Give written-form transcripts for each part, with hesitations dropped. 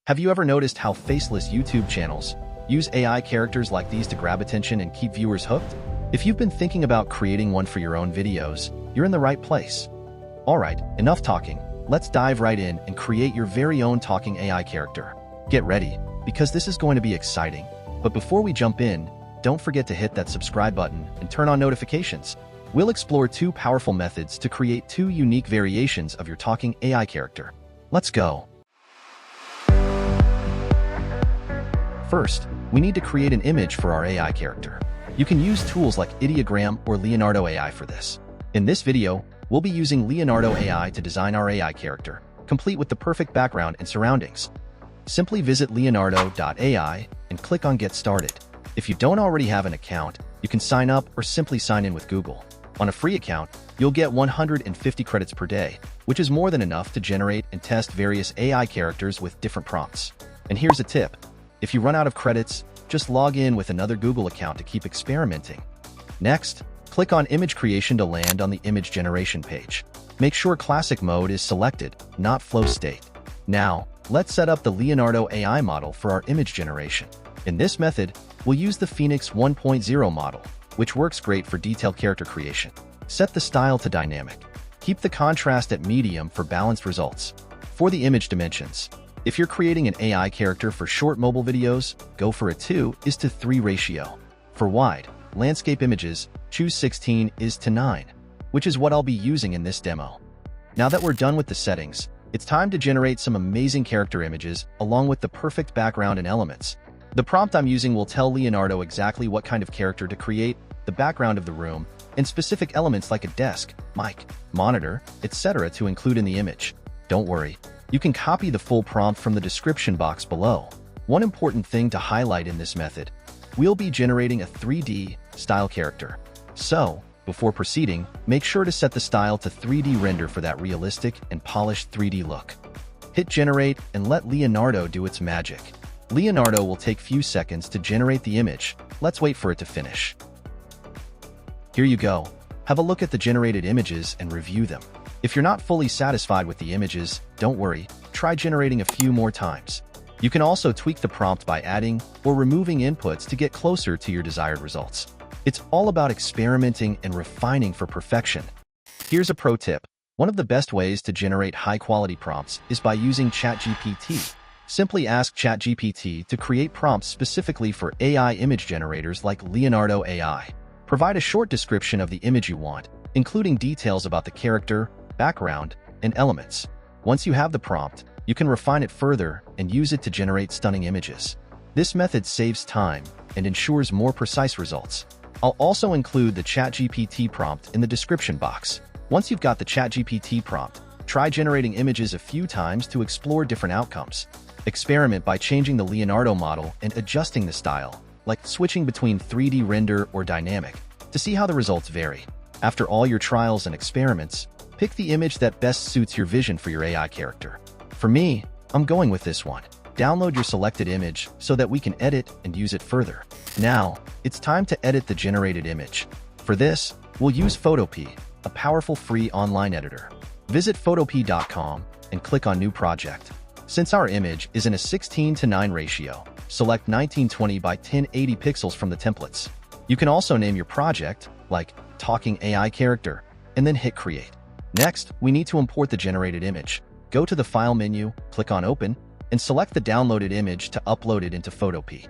Have you ever noticed how faceless YouTube channels use AI characters like these to grab attention and keep viewers hooked? If you've been thinking about creating one for your own videos, you're in the right place. Alright, enough talking. Let's dive right in and create your very own talking AI character. Get ready, because this is going to be exciting. But before we jump in, don't forget to hit that subscribe button and turn on notifications. We'll explore two powerful methods to create two unique variations of your talking AI character. Let's go. First, we need to create an image for our AI character. You can use tools like Ideogram or Leonardo AI for this. In this video, we'll be using Leonardo AI to design our AI character, complete with the perfect background and surroundings. Simply visit leonardo.ai and click on Get Started. If you don't already have an account, you can sign up or simply sign in with Google. On a free account, you'll get 150 credits per day, which is more than enough to generate and test various AI characters with different prompts. And here's a tip. If you run out of credits, just log in with another Google account to keep experimenting. Next, click on Image Creation to land on the image generation page. Make sure Classic Mode is selected, not Flow State. Now, let's set up the Leonardo AI model for our image generation. In this method, we'll use the Phoenix 1.0 model, which works great for detailed character creation. Set the style to dynamic. Keep the contrast at medium for balanced results. For the image dimensions, if you're creating an AI character for short mobile videos, go for a 2:3 ratio. For wide, landscape images, choose 16:9, which is what I'll be using in this demo. Now that we're done with the settings, it's time to generate some amazing character images along with the perfect background and elements. The prompt I'm using will tell Leonardo exactly what kind of character to create, the background of the room, and specific elements like a desk, mic, monitor, etc. to include in the image. Don't worry, you can copy the full prompt from the description box below. One important thing to highlight in this method, we'll be generating a 3D style character. So, before proceeding, make sure to set the style to 3D render for that realistic and polished 3D look. Hit generate and let Leonardo do its magic. Leonardo will take few seconds to generate the image. Let's wait for it to finish. Here you go. Have a look at the generated images and review them. If you're not fully satisfied with the images, don't worry, try generating a few more times. You can also tweak the prompt by adding or removing inputs to get closer to your desired results. It's all about experimenting and refining for perfection. Here's a pro tip. One of the best ways to generate high-quality prompts is by using ChatGPT. Simply ask ChatGPT to create prompts specifically for AI image generators like Leonardo AI. Provide a short description of the image you want, including details about the character, background, and elements. Once you have the prompt, you can refine it further and use it to generate stunning images. This method saves time and ensures more precise results. I'll also include the ChatGPT prompt in the description box. Once you've got the ChatGPT prompt, try generating images a few times to explore different outcomes. Experiment by changing the Leonardo model and adjusting the style, like switching between 3D render or dynamic, to see how the results vary. After all your trials and experiments, pick the image that best suits your vision for your AI character. For me, I'm going with this one. Download your selected image so that we can edit and use it further. Now, it's time to edit the generated image. For this, we'll use Photopea, a powerful free online editor. Visit photopea.com and click on New Project. Since our image is in a 16:9 ratio, select 1920 by 1080 pixels from the templates. You can also name your project, like Talking AI Character, and then hit Create. Next, we need to import the generated image. Go to the File menu, click on Open, and select the downloaded image to upload it into Photopea.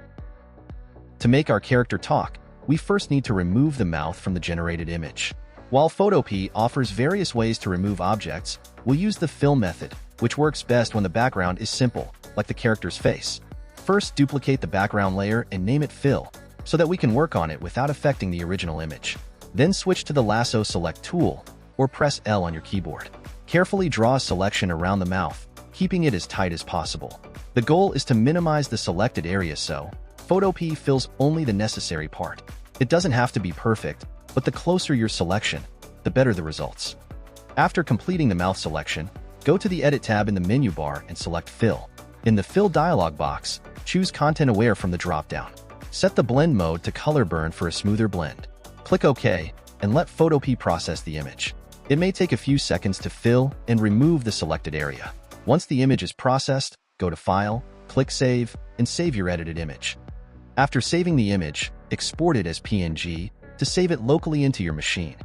To make our character talk, we first need to remove the mouth from the generated image. While Photopea offers various ways to remove objects, we'll use the Fill method, which works best when the background is simple, like the character's face. First, duplicate the background layer and name it Fill, so that we can work on it without affecting the original image. Then switch to the Lasso Select tool, or press L on your keyboard. Carefully draw a selection around the mouth, keeping it as tight as possible. The goal is to minimize the selected area so Photopea fills only the necessary part. It doesn't have to be perfect, but the closer your selection, the better the results. After completing the mouth selection, go to the Edit tab in the menu bar and select Fill. In the Fill dialog box, choose Content Aware from the drop-down. Set the blend mode to color burn for a smoother blend. Click OK, and let Photopea process the image. It may take a few seconds to fill and remove the selected area. Once the image is processed, go to File, click Save, and save your edited image. After saving the image, export it as PNG to save it locally into your machine.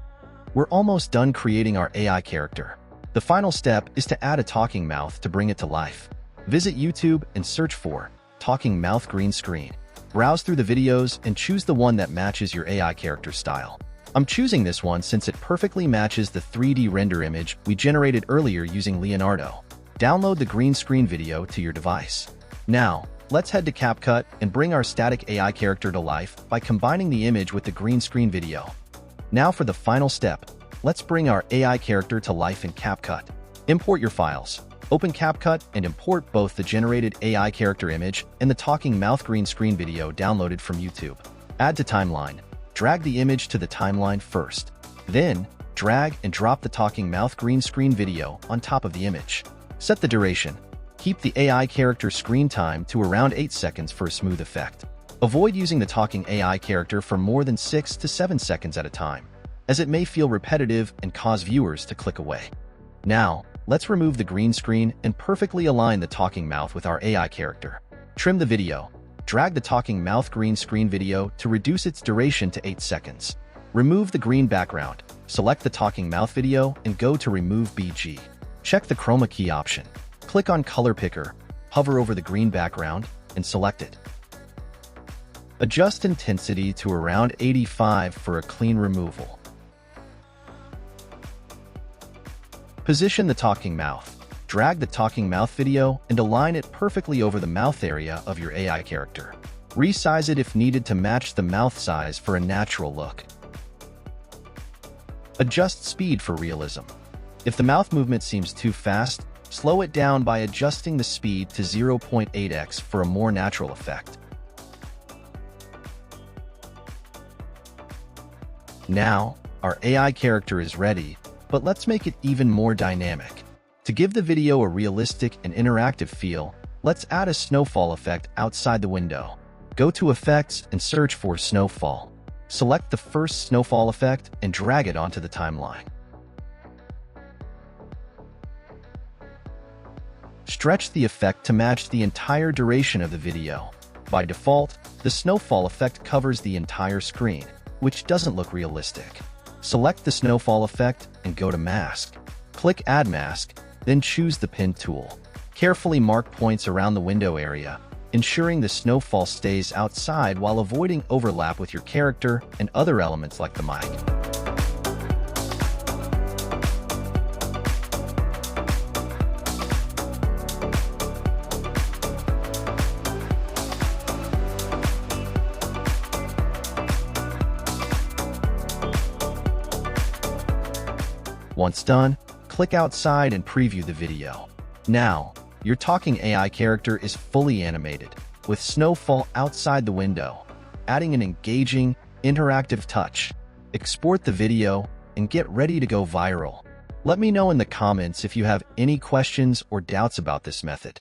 We're almost done creating our AI character. The final step is to add a talking mouth to bring it to life. Visit YouTube and search for Talking Mouth Green Screen. Browse through the videos and choose the one that matches your AI character style. I'm choosing this one since it perfectly matches the 3D render image we generated earlier using Leonardo. Download the green screen video to your device. Now, let's head to CapCut and bring our static AI character to life by combining the image with the green screen video. Now for the final step, let's bring our AI character to life in CapCut. Import your files. Open CapCut and import both the generated AI character image and the talking mouth green screen video downloaded from YouTube. Add to timeline. Drag the image to the timeline first. Then, drag and drop the talking mouth green screen video on top of the image. Set the duration. Keep the AI character screen time to around 8 seconds for a smooth effect. Avoid using the talking AI character for more than 6 to 7 seconds at a time, as it may feel repetitive and cause viewers to click away. Now, let's remove the green screen and perfectly align the talking mouth with our AI character. Trim the video. Drag the talking mouth green screen video to reduce its duration to 8 seconds. Remove the green background. Select the talking mouth video and go to Remove BG. Check the chroma key option. Click on Color Picker, hover over the green background, and select it. Adjust intensity to around 85 for a clean removal. Position the talking mouth. Drag the talking mouth video and align it perfectly over the mouth area of your AI character. Resize it if needed to match the mouth size for a natural look. Adjust speed for realism. If the mouth movement seems too fast, slow it down by adjusting the speed to 0.8x for a more natural effect. Now, our AI character is ready, but let's make it even more dynamic. To give the video a realistic and interactive feel, let's add a snowfall effect outside the window. Go to Effects and search for Snowfall. Select the first snowfall effect and drag it onto the timeline. Stretch the effect to match the entire duration of the video. By default, the snowfall effect covers the entire screen, which doesn't look realistic. Select the snowfall effect and go to Mask. Click Add Mask, then choose the Pin tool. Carefully mark points around the window area, ensuring the snowfall stays outside while avoiding overlap with your character and other elements like the mic. Once done, click outside and preview the video. Now, your talking AI character is fully animated, with snowfall outside the window, adding an engaging, interactive touch. Export the video and get ready to go viral. Let me know in the comments if you have any questions or doubts about this method.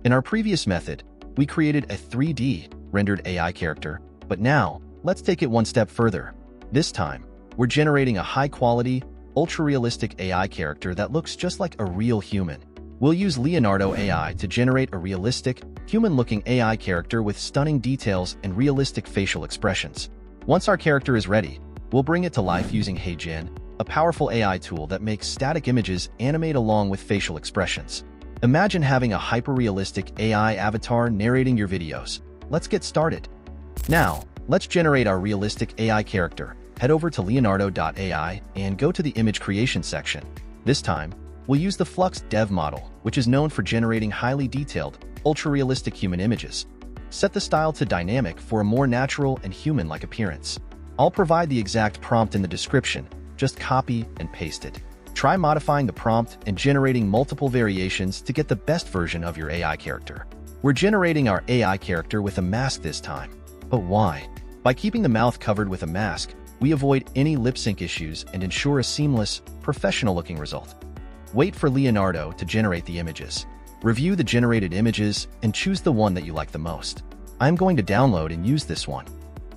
In our previous method, we created a 3D rendered AI character, but now, let's take it one step further. This time, we're generating a high-quality, ultra-realistic AI character that looks just like a real human. We'll use Leonardo AI to generate a realistic, human-looking AI character with stunning details and realistic facial expressions. Once our character is ready, we'll bring it to life using HeyGen, a powerful AI tool that makes static images animate along with facial expressions. Imagine having a hyper-realistic AI avatar narrating your videos. Let's get started. Now, let's generate our realistic AI character. Head over to leonardo.ai and go to the image creation section. This time, we'll use the Flux Dev model, which is known for generating highly detailed, ultra-realistic human images. Set the style to dynamic for a more natural and human-like appearance. I'll provide the exact prompt in the description, just copy and paste it. Try modifying the prompt and generating multiple variations to get the best version of your AI character. We're generating our AI character with a mask this time. But why? By keeping the mouth covered with a mask, we avoid any lip sync issues and ensure a seamless, professional-looking result. Wait for Leonardo to generate the images. Review the generated images and choose the one that you like the most. I'm going to download and use this one.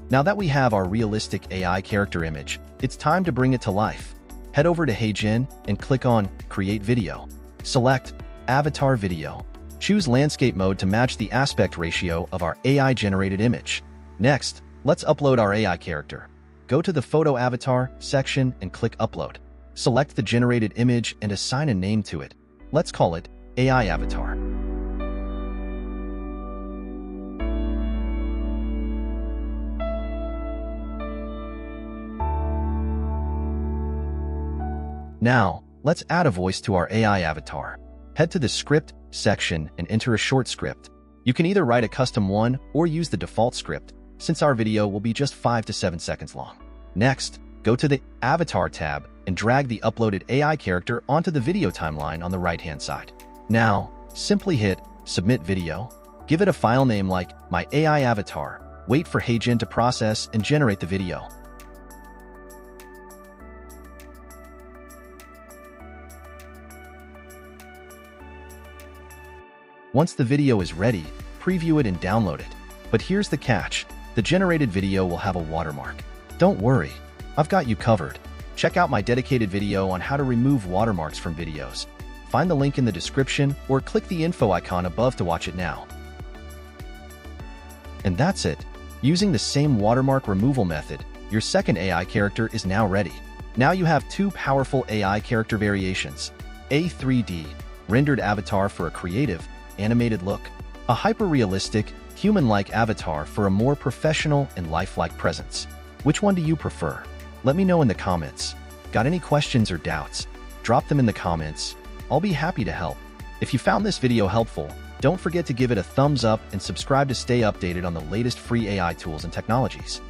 Now that we have our realistic AI character image, it's time to bring it to life. Head over to HeyGen and click on Create Video. Select Avatar Video. Choose landscape mode to match the aspect ratio of our AI-generated image. Next, let's upload our AI character. Go to the Photo Avatar section and click Upload. Select the generated image and assign a name to it. Let's call it AI Avatar. Now, let's add a voice to our AI avatar. Head to the Script section and enter a short script. You can either write a custom one or use the default script, since our video will be just 5 to 7 seconds long. Next, go to the Avatar tab and drag the uploaded AI character onto the video timeline on the right-hand side. Now, simply hit Submit Video. Give it a file name like My AI Avatar. Wait for HeyGen to process and generate the video. Once the video is ready, preview it and download it. But here's the catch. The generated video will have a watermark. Don't worry, I've got you covered. Check out my dedicated video on how to remove watermarks from videos. Find the link in the description or click the info icon above to watch it now. And that's it. Using the same watermark removal method, your second AI character is now ready. Now you have two powerful AI character variations: a 3D rendered avatar for a creative, animated look, a hyper-realistic, human-like avatar for a more professional and lifelike presence. Which one do you prefer? Let me know in the comments. Got any questions or doubts? Drop them in the comments. I'll be happy to help. If you found this video helpful, don't forget to give it a thumbs up and subscribe to stay updated on the latest free AI tools and technologies.